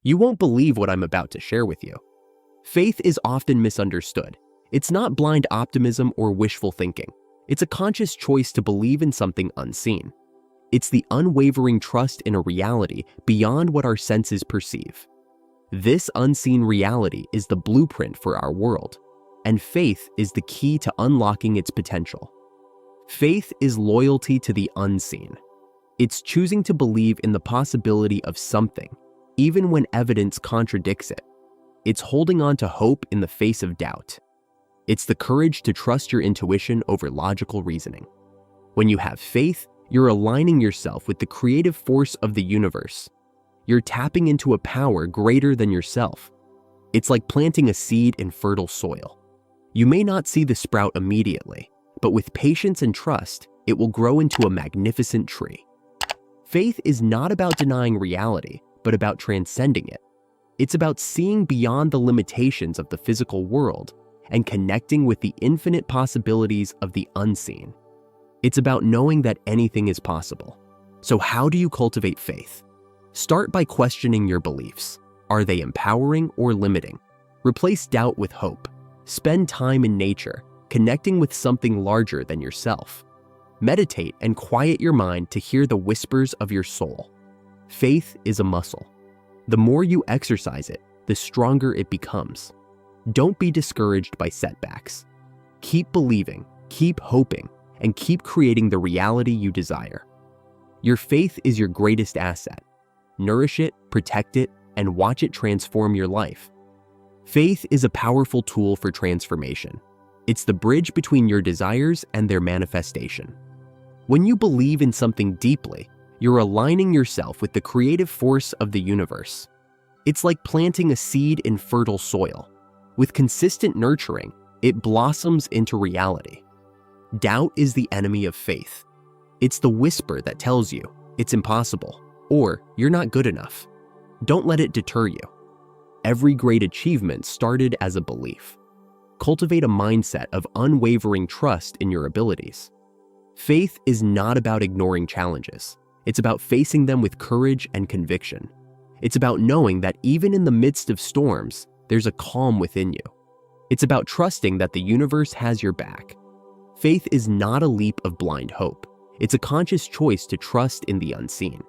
You won't believe what I'm about to share with you. Faith is often misunderstood. It's not blind optimism or wishful thinking. It's a conscious choice to believe in something unseen. It's the unwavering trust in a reality beyond what our senses perceive. This unseen reality is the blueprint for our world, and faith is the key to unlocking its potential. Faith is loyalty to the unseen. It's choosing to believe in the possibility of something, even when evidence contradicts it. It's holding on to hope in the face of doubt. It's the courage to trust your intuition over logical reasoning. When you have faith, you're aligning yourself with the creative force of the universe. You're tapping into a power greater than yourself. It's like planting a seed in fertile soil. You may not see the sprout immediately, but with patience and trust, it will grow into a magnificent tree. Faith is not about denying reality, but about transcending it. It's about seeing beyond the limitations of the physical world and connecting with the infinite possibilities of the unseen. It's about knowing that anything is possible. So how do you cultivate faith? Start by questioning your beliefs. Are they empowering or limiting? Replace doubt with hope. Spend time in nature, connecting with something larger than yourself. Meditate and quiet your mind to hear the whispers of your soul. Faith is a muscle. The more you exercise it, the stronger it becomes. Don't be discouraged by setbacks. Keep believing, keep hoping, and keep creating the reality you desire. Your faith is your greatest asset. Nourish it, protect it, and watch it transform your life. Faith is a powerful tool for transformation. It's the bridge between your desires and their manifestation. When you believe in something deeply, you're aligning yourself with the creative force of the universe. It's like planting a seed in fertile soil. With consistent nurturing, it blossoms into reality. Doubt is the enemy of faith. It's the whisper that tells you it's impossible or you're not good enough. Don't let it deter you. Every great achievement started as a belief. Cultivate a mindset of unwavering trust in your abilities. Faith is not about ignoring challenges. It's about facing them with courage and conviction. It's about knowing that even in the midst of storms, there's a calm within you. It's about trusting that the universe has your back. Faith is not a leap of blind hope. It's a conscious choice to trust in the unseen.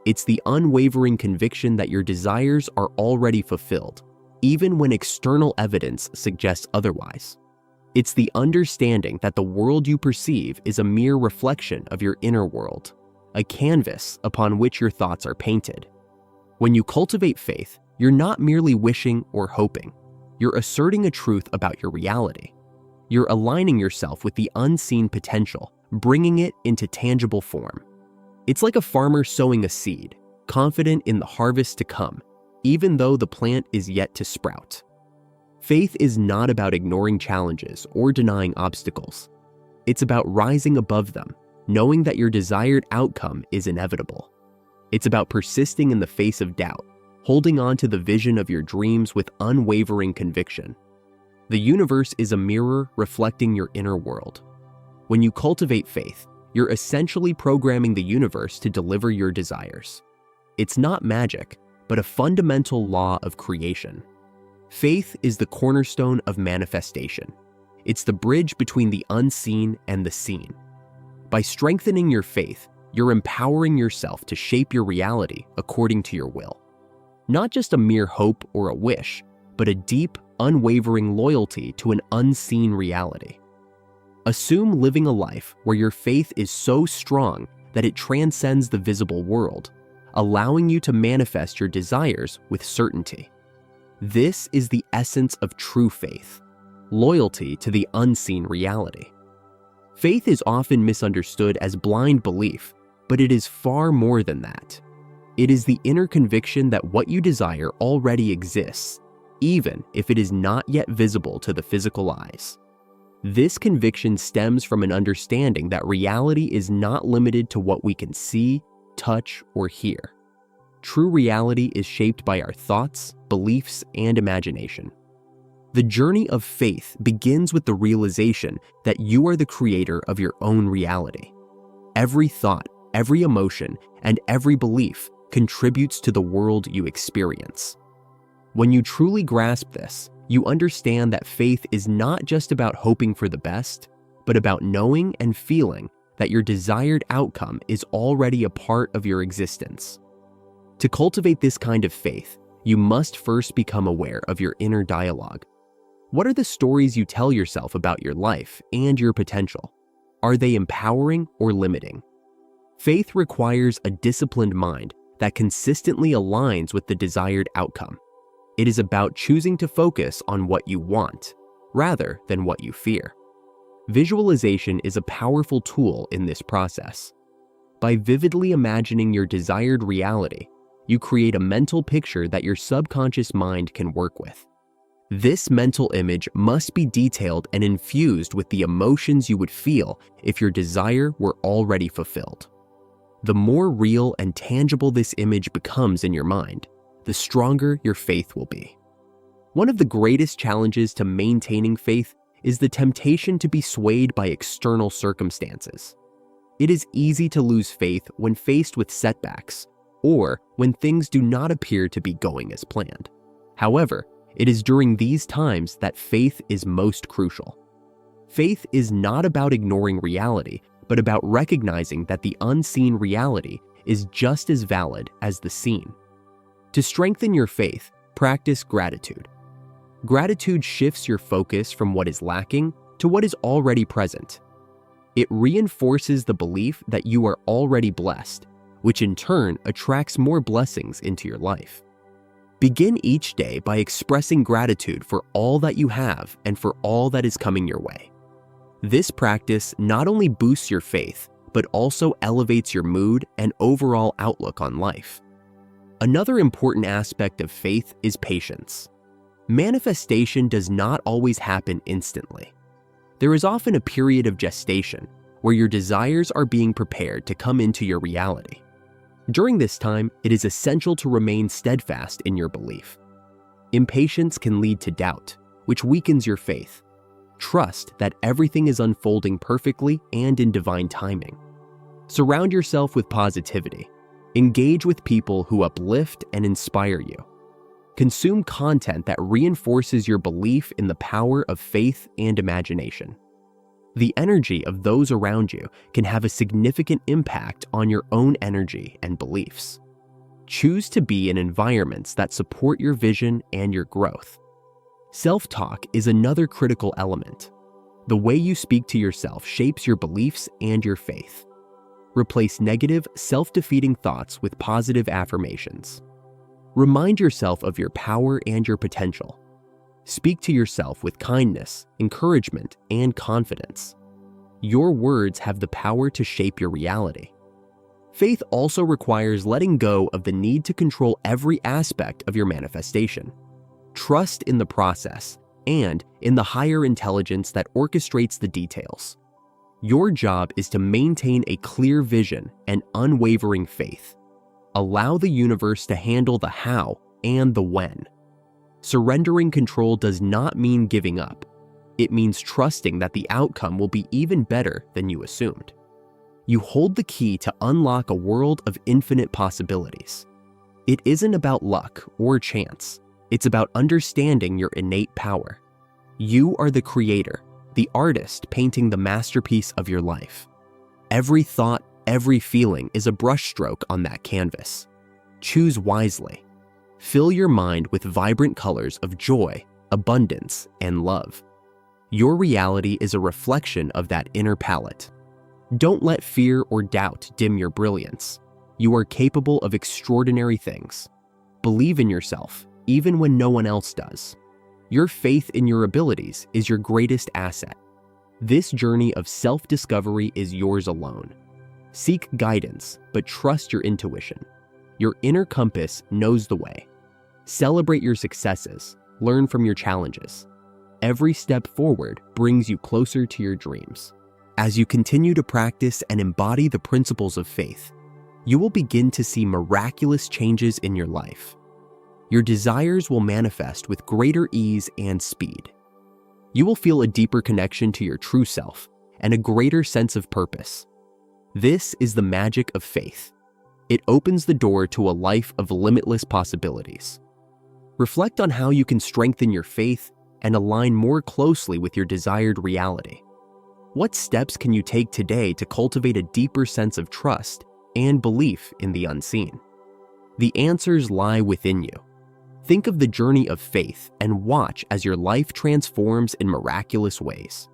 It's the unwavering conviction that your desires are already fulfilled, even when external evidence suggests otherwise. It's the understanding that the world you perceive is a mere reflection of your inner world, a canvas upon which your thoughts are painted. When you cultivate faith, you're not merely wishing or hoping. You're asserting a truth about your reality. You're aligning yourself with the unseen potential, bringing it into tangible form. It's like a farmer sowing a seed, confident in the harvest to come, even though the plant is yet to sprout. Faith is not about ignoring challenges or denying obstacles. It's about rising above them, knowing that your desired outcome is inevitable. It's about persisting in the face of doubt, holding on to the vision of your dreams with unwavering conviction. The universe is a mirror reflecting your inner world. When you cultivate faith, you're essentially programming the universe to deliver your desires. It's not magic, but a fundamental law of creation. Faith is the cornerstone of manifestation. It's the bridge between the unseen and the seen. By strengthening your faith, you're empowering yourself to shape your reality according to your will. Not just a mere hope or a wish, but a deep, unwavering loyalty to an unseen reality. Assume living a life where your faith is so strong that it transcends the visible world, allowing you to manifest your desires with certainty. This is the essence of true faith, loyalty to the unseen reality. Faith is often misunderstood as blind belief, but it is far more than that. It is the inner conviction that what you desire already exists, even if it is not yet visible to the physical eyes. This conviction stems from an understanding that reality is not limited to what we can see, touch, or hear. True reality is shaped by our thoughts, beliefs, and imagination. The journey of faith begins with the realization that you are the creator of your own reality. Every thought, every emotion, and every belief contributes to the world you experience. When you truly grasp this, you understand that faith is not just about hoping for the best, but about knowing and feeling that your desired outcome is already a part of your existence. To cultivate this kind of faith, you must first become aware of your inner dialogue. What are the stories you tell yourself about your life and your potential? Are they empowering or limiting? Faith requires a disciplined mind that consistently aligns with the desired outcome. It is about choosing to focus on what you want, rather than what you fear. Visualization is a powerful tool in this process. By vividly imagining your desired reality, you create a mental picture that your subconscious mind can work with. This mental image must be detailed and infused with the emotions you would feel if your desire were already fulfilled. The more real and tangible this image becomes in your mind, the stronger your faith will be. One of the greatest challenges to maintaining faith is the temptation to be swayed by external circumstances. It is easy to lose faith when faced with setbacks or when things do not appear to be going as planned. However, it is during these times that faith is most crucial. Faith is not about ignoring reality, but about recognizing that the unseen reality is just as valid as the seen. To strengthen your faith, practice gratitude. Gratitude shifts your focus from what is lacking to what is already present. It reinforces the belief that you are already blessed, which in turn attracts more blessings into your life. Begin each day by expressing gratitude for all that you have and for all that is coming your way. This practice not only boosts your faith, but also elevates your mood and overall outlook on life. Another important aspect of faith is patience. Manifestation does not always happen instantly. There is often a period of gestation where your desires are being prepared to come into your reality. During this time, it is essential to remain steadfast in your belief. Impatience can lead to doubt, which weakens your faith. Trust that everything is unfolding perfectly and in divine timing. Surround yourself with positivity. Engage with people who uplift and inspire you. Consume content that reinforces your belief in the power of faith and imagination. The energy of those around you can have a significant impact on your own energy and beliefs. Choose to be in environments that support your vision and your growth. Self-talk is another critical element. The way you speak to yourself shapes your beliefs and your faith. Replace negative, self-defeating thoughts with positive affirmations. Remind yourself of your power and your potential. Speak to yourself with kindness, encouragement, and confidence. Your words have the power to shape your reality. Faith also requires letting go of the need to control every aspect of your manifestation. Trust in the process and in the higher intelligence that orchestrates the details. Your job is to maintain a clear vision and unwavering faith. Allow the universe to handle the how and the when. Surrendering control does not mean giving up. It means trusting that the outcome will be even better than you assumed. You hold the key to unlock a world of infinite possibilities. It isn't about luck or chance. It's about understanding your innate power. You are the creator, the artist painting the masterpiece of your life. Every thought, every feeling is a brushstroke on that canvas. Choose wisely. Fill your mind with vibrant colors of joy, abundance, and love. Your reality is a reflection of that inner palette. Don't let fear or doubt dim your brilliance. You are capable of extraordinary things. Believe in yourself, even when no one else does. Your faith in your abilities is your greatest asset. This journey of self-discovery is yours alone. Seek guidance, but trust your intuition. Your inner compass knows the way. Celebrate your successes, learn from your challenges. Every step forward brings you closer to your dreams. As you continue to practice and embody the principles of faith, you will begin to see miraculous changes in your life. Your desires will manifest with greater ease and speed. You will feel a deeper connection to your true self and a greater sense of purpose. This is the magic of faith. It opens the door to a life of limitless possibilities. Reflect on how you can strengthen your faith and align more closely with your desired reality. What steps can you take today to cultivate a deeper sense of trust and belief in the unseen? The answers lie within you. Think of the journey of faith and watch as your life transforms in miraculous ways.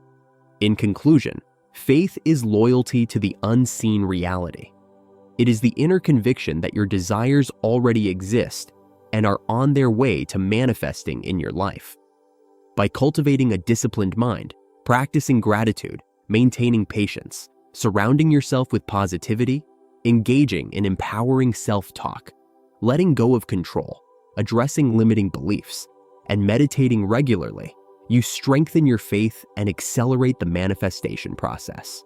In conclusion, faith is loyalty to the unseen reality. It is the inner conviction that your desires already exist and are on their way to manifesting in your life. By cultivating a disciplined mind, practicing gratitude, maintaining patience, surrounding yourself with positivity, engaging in empowering self-talk, letting go of control, addressing limiting beliefs, and meditating regularly, you strengthen your faith and accelerate the manifestation process.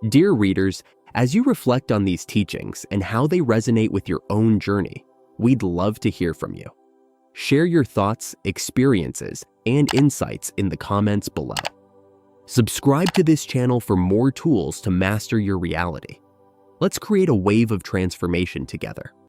Dear readers, as you reflect on these teachings and how they resonate with your own journey, we'd love to hear from you. Share your thoughts, experiences, and insights in the comments below. Subscribe to this channel for more tools to master your reality. Let's create a wave of transformation together.